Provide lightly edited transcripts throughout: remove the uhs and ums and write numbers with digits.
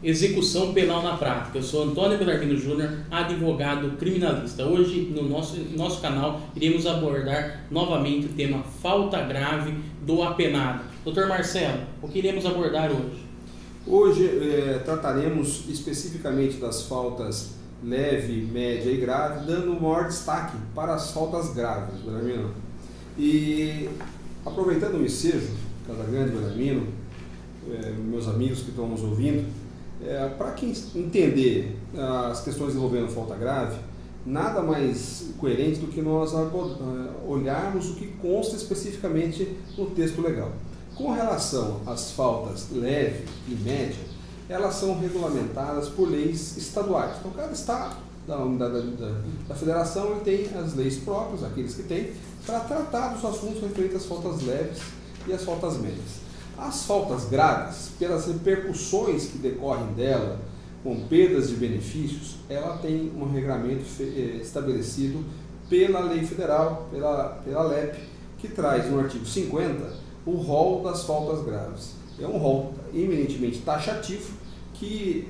Execução Penal na Prática. Eu sou Antônio Belarmino Júnior, advogado criminalista. Hoje, no nosso canal, iremos abordar novamente o tema falta grave do apenado. Dr. Marcelo, o que iremos abordar hoje? Hoje trataremos especificamente das faltas leve, média e grave, dando o maior destaque para as faltas graves, Belarmino. E aproveitando o ensejo, Casagrande, Belarmino, meus amigos que estão nos ouvindo, para quem entender as questões envolvendo falta grave, nada mais coerente do que nós olharmos o que consta especificamente no texto legal. Com relação às faltas leve e média, elas são regulamentadas por leis estaduais. Então, cada estado da federação ele tem as leis próprias, aqueles que têm, para tratar dos assuntos referentes às faltas leves e às faltas médias. As faltas graves, pelas repercussões que decorrem dela, com perdas de benefícios, ela tem um regramento estabelecido pela lei federal, pela LEP, que traz no artigo 50 o rol das faltas graves. É um rol eminentemente taxativo que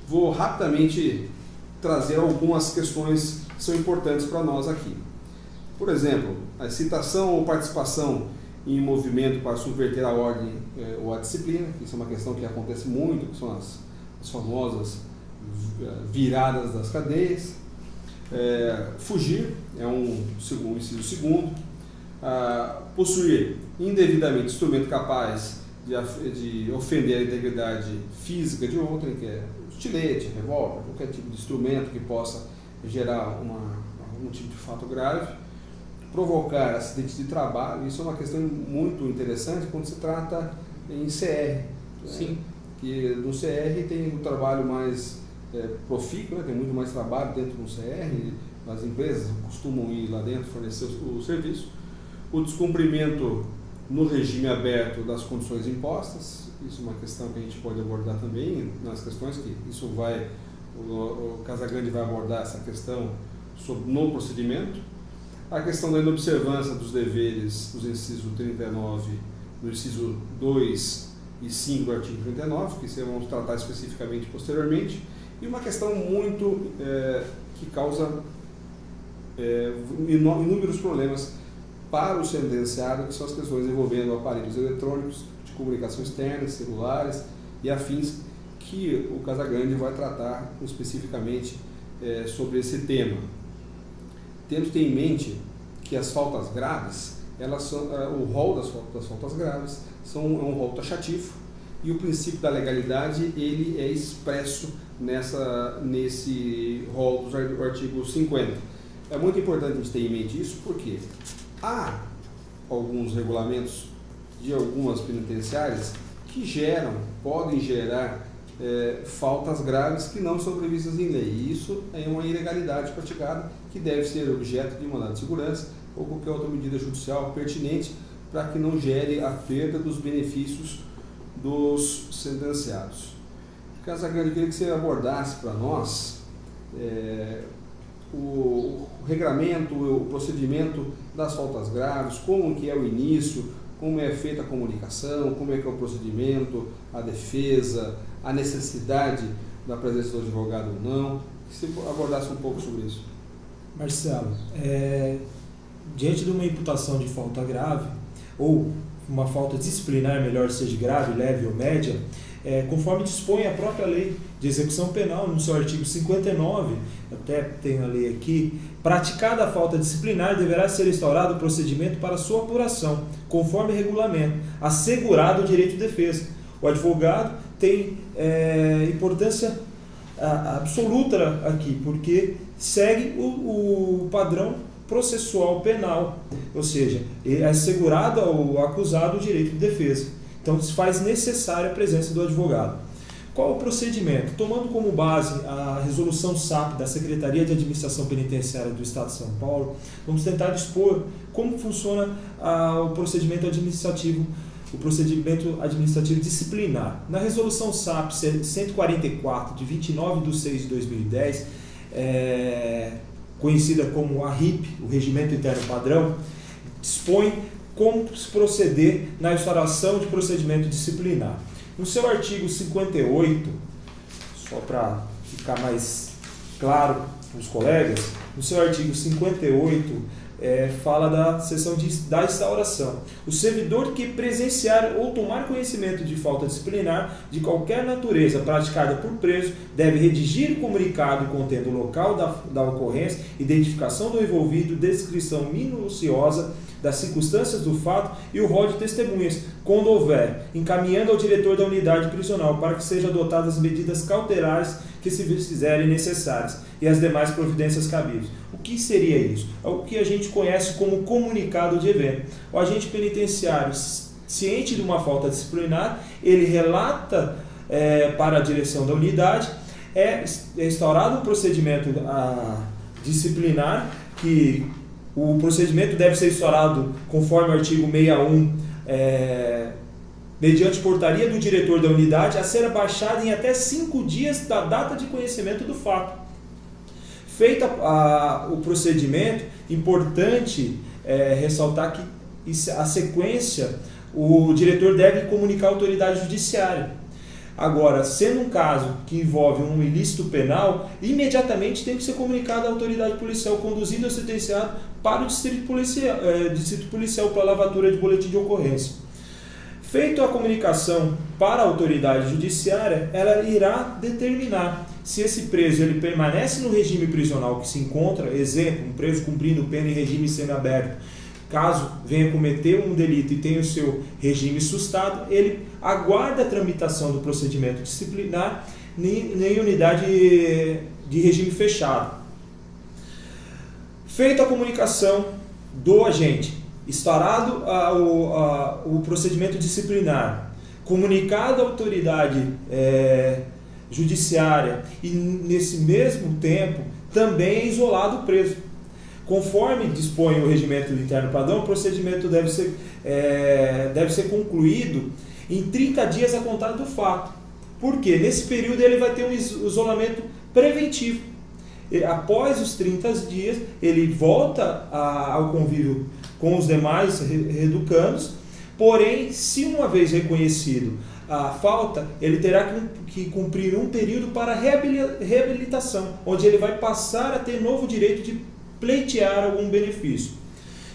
vou rapidamente trazer algumas questões que são importantes para nós aqui. Por exemplo, a citação ou participação em movimento para subverter a ordem ou a disciplina, isso é uma questão que acontece muito, que são as famosas viradas das cadeias. Fugir é um inciso segundo. Possuir indevidamente instrumento capaz de ofender a integridade física de outrem, que é estilete, revólver, qualquer tipo de instrumento que possa gerar algum tipo de fato grave. Provocar acidentes de trabalho, isso é uma questão muito interessante quando se trata em CR. Sim. Que no CR tem um trabalho mais profícuo, tem muito mais trabalho dentro do CR, as empresas costumam ir lá dentro fornecer o serviço. O descumprimento no regime aberto das condições impostas, isso é uma questão que a gente pode abordar também nas questões que isso o Casagrande vai abordar essa questão no procedimento. A questão da inobservância dos deveres dos incisos 39, do inciso 2 e 5 do artigo 39, que vamos tratar especificamente posteriormente, e uma questão muito que causa inúmeros problemas para o sentenciado, que são as questões envolvendo aparelhos eletrônicos de comunicação externa, celulares e afins, que o Casagrande vai tratar especificamente sobre esse tema. Tendo em mente que as faltas graves, elas são, o rol das faltas graves é um rol taxativo, e o princípio da legalidade ele é expresso nesse rol do artigo 50. É muito importante a gente ter em mente isso, porque há alguns regulamentos de algumas penitenciárias que podem gerar faltas graves que não são previstas em lei. E isso é uma ilegalidade praticada que deve ser objeto de mandado de segurança ou qualquer outra medida judicial pertinente para que não gere a perda dos benefícios dos sentenciados. Casagrande, eu queria que você abordasse para nós o regramento, o procedimento das faltas graves, como que é o início, como é feita a comunicação, como é que é o procedimento, a defesa, a necessidade da presença do advogado ou não. Que você abordasse um pouco sobre isso. Marcelo, diante de uma imputação de falta grave, ou uma falta disciplinar, melhor seja grave, leve ou média, conforme dispõe a própria lei de execução penal, no seu artigo 59, até tenho a lei aqui, praticada a falta disciplinar, deverá ser instaurado o procedimento para sua apuração, conforme regulamento, assegurado o direito de defesa. O advogado tem importância absoluta aqui, porque segue o padrão processual penal, ou seja, é assegurado ao acusado o direito de defesa. Então, se faz necessária a presença do advogado. Qual o procedimento? Tomando como base a resolução SAP da Secretaria de Administração Penitenciária do Estado de São Paulo, vamos tentar dispor como funciona o procedimento administrativo disciplinar. Na resolução SAP 144, de 29 de 6 de 2010, conhecida como a RIP, o Regimento Interno Padrão, dispõe como se proceder na instauração de procedimento disciplinar. No seu artigo 58, só para ficar mais claro para os colegas, no seu artigo 58, fala da seção da instauração. O servidor que presenciar ou tomar conhecimento de falta disciplinar de qualquer natureza praticada por preso deve redigir o comunicado contendo o local da ocorrência, identificação do envolvido, descrição minuciosa das circunstâncias do fato e o rol de testemunhas, quando houver, encaminhando ao diretor da unidade prisional para que sejam adotadas medidas cautelares que se fizerem necessárias e as demais providências cabíveis. O que seria isso? É o que a gente conhece como comunicado de evento. O agente penitenciário, ciente de uma falta disciplinar, ele relata para a direção da unidade, é instaurado um procedimento disciplinar, que o procedimento deve ser instaurado conforme o artigo 61, mediante portaria do diretor da unidade, a ser abaixada em até 5 dias da data de conhecimento do fato. Feito o procedimento, importante ressaltar que a sequência, o diretor deve comunicar à autoridade judiciária. Agora, sendo um caso que envolve um ilícito penal, imediatamente tem que ser comunicado à autoridade policial, conduzido ou sentenciado para o distrito policial para a lavatura de boletim de ocorrência. Feito a comunicação para a autoridade judiciária, ela irá determinar se esse preso ele permanece no regime prisional que se encontra, exemplo, um preso cumprindo pena em regime semiaberto, caso venha cometer um delito e tenha o seu regime sustado, ele aguarda a tramitação do procedimento disciplinar em unidade de regime fechado. Feita a comunicação do agente, instaurado o procedimento disciplinar, comunicado à autoridade judiciária e, nesse mesmo tempo, também é isolado o preso. Conforme dispõe o regimento interno padrão, o procedimento deve ser concluído em 30 dias a contar do fato. Por quê? Nesse período ele vai ter um isolamento preventivo. Após os 30 dias, ele volta ao convívio com os demais reeducandos, porém, se uma vez reconhecido a falta, ele terá que cumprir um período para reabilitação, onde ele vai passar a ter novo direito de pleitear algum benefício.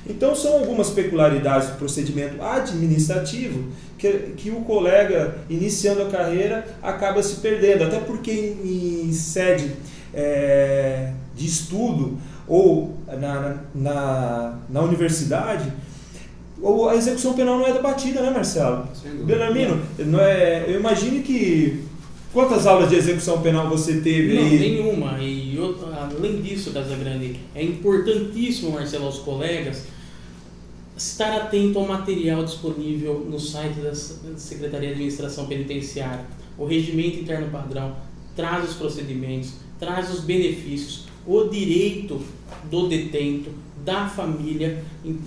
Então, são algumas peculiaridades do procedimento administrativo que o colega, iniciando a carreira, acaba se perdendo, até porque em sede de estudo ou na universidade, a execução penal não é debatida, né, Marcelo? Belarmino, eu imagino que... Quantas aulas de execução penal você teve aí? Não, nenhuma. E além disso, Casagrande, é importantíssimo, Marcelo, aos colegas, estar atento ao material disponível no site da Secretaria de Administração Penitenciária. O Regimento Interno Padrão traz os procedimentos, traz os benefícios, o direito do detento, da família.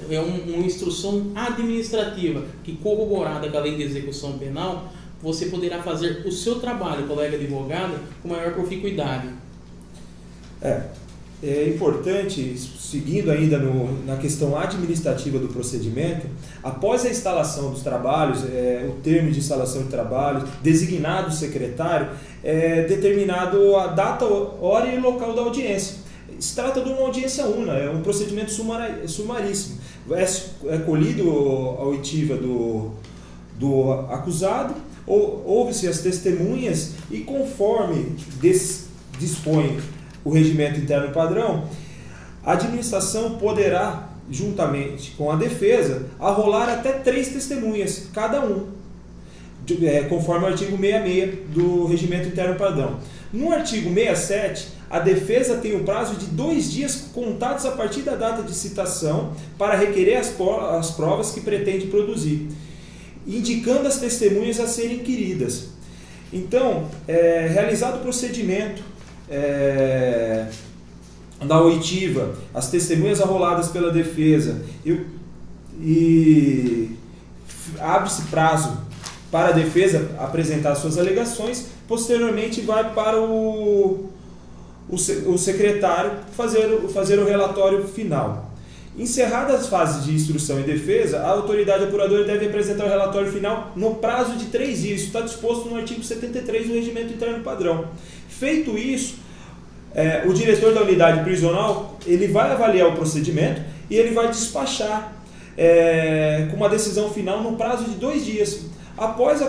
É uma instrução administrativa que, corroborada com a lei de execução penal, você poderá fazer o seu trabalho, colega advogado, com maior proficuidade. É importante, seguindo ainda na questão administrativa do procedimento, após a instalação dos trabalhos, o termo de instalação de trabalhos, designado o secretário, determinado a data, hora e local da audiência. Se trata de uma audiência una, é um procedimento sumaríssimo. É colhido a oitiva do acusado, ouve-se as testemunhas e, conforme dispõe o regimento interno padrão, a administração poderá, juntamente com a defesa, arrolar até 3 testemunhas, cada um, conforme o artigo 66 do regimento interno padrão. No artigo 67, a defesa tem o prazo de 2 dias contados a partir da data de citação para requerer as provas que pretende produzir, indicando as testemunhas a serem inquiridas. Então, realizado o procedimento da oitiva, as testemunhas arroladas pela defesa e abre-se prazo para a defesa apresentar suas alegações, posteriormente vai para o secretário fazer o relatório final. Encerradas as fases de instrução e defesa, a autoridade apuradora deve apresentar o relatório final no prazo de 3 dias. Isso está disposto no artigo 73 do Regimento Interno Padrão. Feito isso, o diretor da unidade prisional ele vai avaliar o procedimento e ele vai despachar com uma decisão final no prazo de 2 dias. Após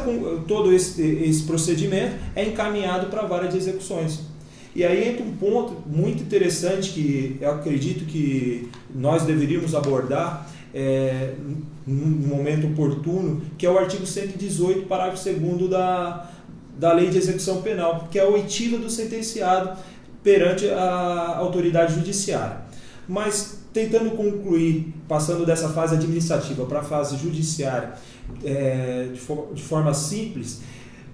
todo esse procedimento, é encaminhado para a vara de execuções. E aí entra um ponto muito interessante que eu acredito que nós deveríamos abordar no momento oportuno, que é o artigo 118, parágrafo 2º da Lei de Execução Penal, que é a oitiva do sentenciado perante a autoridade judiciária. Mas, tentando concluir, passando dessa fase administrativa para a fase judiciária de forma simples,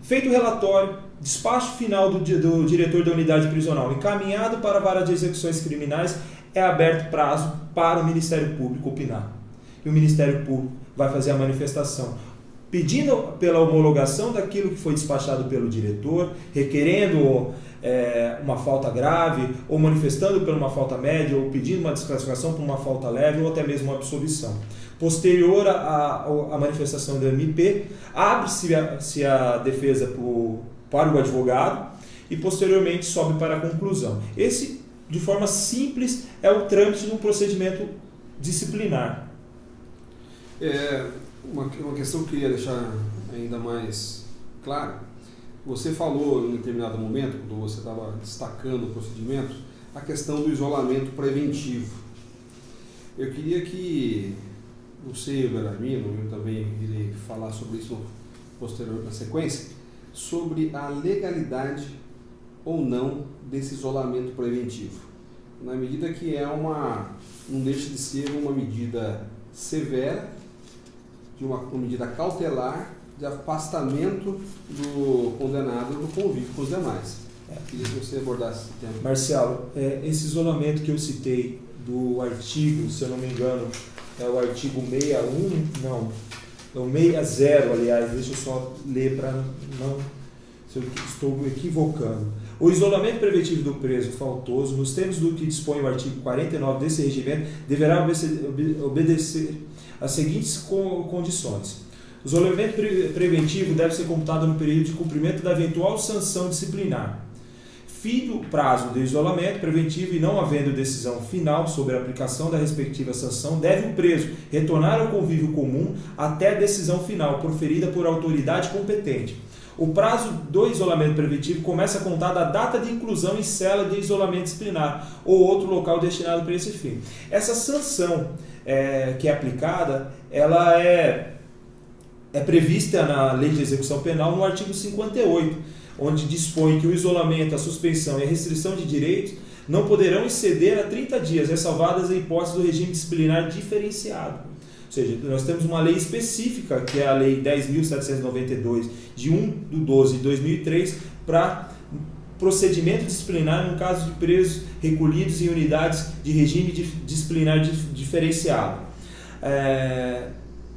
feito o relatório, despacho final do diretor da unidade prisional encaminhado para a vara de execuções criminais, é aberto prazo para o Ministério Público opinar. E o Ministério Público vai fazer a manifestação, pedindo pela homologação daquilo que foi despachado pelo diretor, requerendo uma falta grave, ou manifestando por uma falta média, ou pedindo uma desclassificação por uma falta leve, ou até mesmo uma absolvição. Posterior à manifestação do MP, abre-se a defesa para o advogado e posteriormente sobe para a conclusão. Esse, de forma simples, é o trâmite de um procedimento disciplinar. Uma questão que eu queria deixar ainda mais clara. Você falou em um determinado momento, quando você estava destacando o procedimento, a questão do isolamento preventivo. Eu queria que você e o Belarmino, eu também irei falar sobre isso posterior na sequência, sobre a legalidade ou não desse isolamento preventivo. Na medida que não deixa de ser uma medida severa, de uma medida cautelar, de afastamento do condenado do convívio com os demais. Queria que você abordasse esse tema. Marcialo, esse isolamento que eu citei do artigo, se eu não me engano, é o artigo 61, não, é o 60, aliás, deixa eu só ler para não, se eu estou equivocando. O isolamento preventivo do preso faltoso, nos termos do que dispõe o artigo 49 desse regimento, deverá obedecer às seguintes condições. O isolamento preventivo deve ser computado no período de cumprimento da eventual sanção disciplinar. Fim do prazo do isolamento preventivo e não havendo decisão final sobre a aplicação da respectiva sanção, deve o preso retornar ao convívio comum até a decisão final, proferida por autoridade competente. O prazo do isolamento preventivo começa a contar da data de inclusão em cela de isolamento disciplinar ou outro local destinado para esse fim. Essa sanção que é aplicada, ela é prevista na Lei de Execução Penal no artigo 58, onde dispõe que o isolamento, a suspensão e a restrição de direitos não poderão exceder a 30 dias, ressalvadas a hipótese do regime disciplinar diferenciado. Ou seja, nós temos uma lei específica, que é a Lei 10.792, de 1/12 de 2003, para procedimento disciplinar no caso de presos recolhidos em unidades de regime disciplinar diferenciado.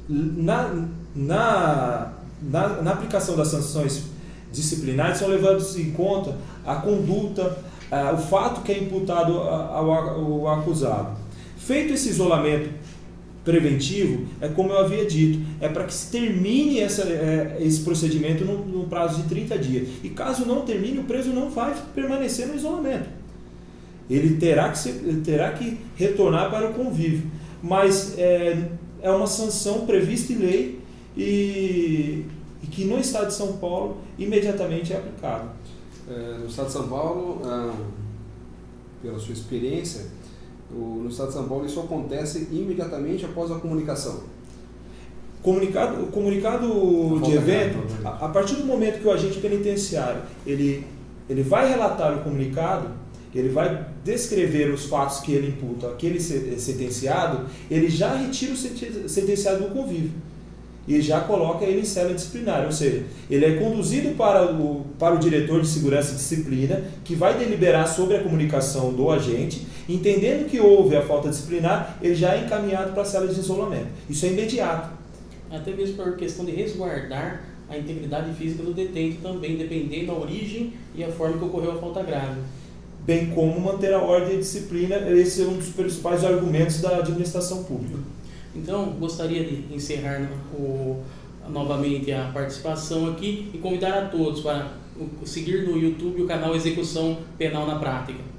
Na aplicação das sanções disciplinares são levados em conta a conduta, o fato que é imputado ao acusado. Feito esse isolamento preventivo, como eu havia dito, é para que se termine esse procedimento no prazo de 30 dias. E caso não termine, o preso não vai permanecer no isolamento. Ele terá que retornar para o convívio. Mas é uma sanção prevista em lei e que no estado de São Paulo imediatamente é aplicado. No estado de São Paulo, pela sua experiência, no estado de São Paulo isso acontece imediatamente após a comunicação. Comunicado de evento, a partir do momento que o agente penitenciário ele vai relatar o comunicado, ele vai descrever os fatos que ele imputa aquele sentenciado, ele já retira o sentenciado do convívio e já coloca ele em cela disciplinar, ou seja, ele é conduzido para o diretor de segurança e disciplina, que vai deliberar sobre a comunicação do agente, entendendo que houve a falta disciplinar, ele já é encaminhado para a cela de isolamento. Isso é imediato. Até mesmo por questão de resguardar a integridade física do detento também, dependendo da origem e a forma que ocorreu a falta grave. bem como manter a ordem e a disciplina. Esse é um dos principais argumentos da administração pública. Então, gostaria de encerrar novamente a participação aqui e convidar a todos para seguir no YouTube o canal Execução Penal na Prática.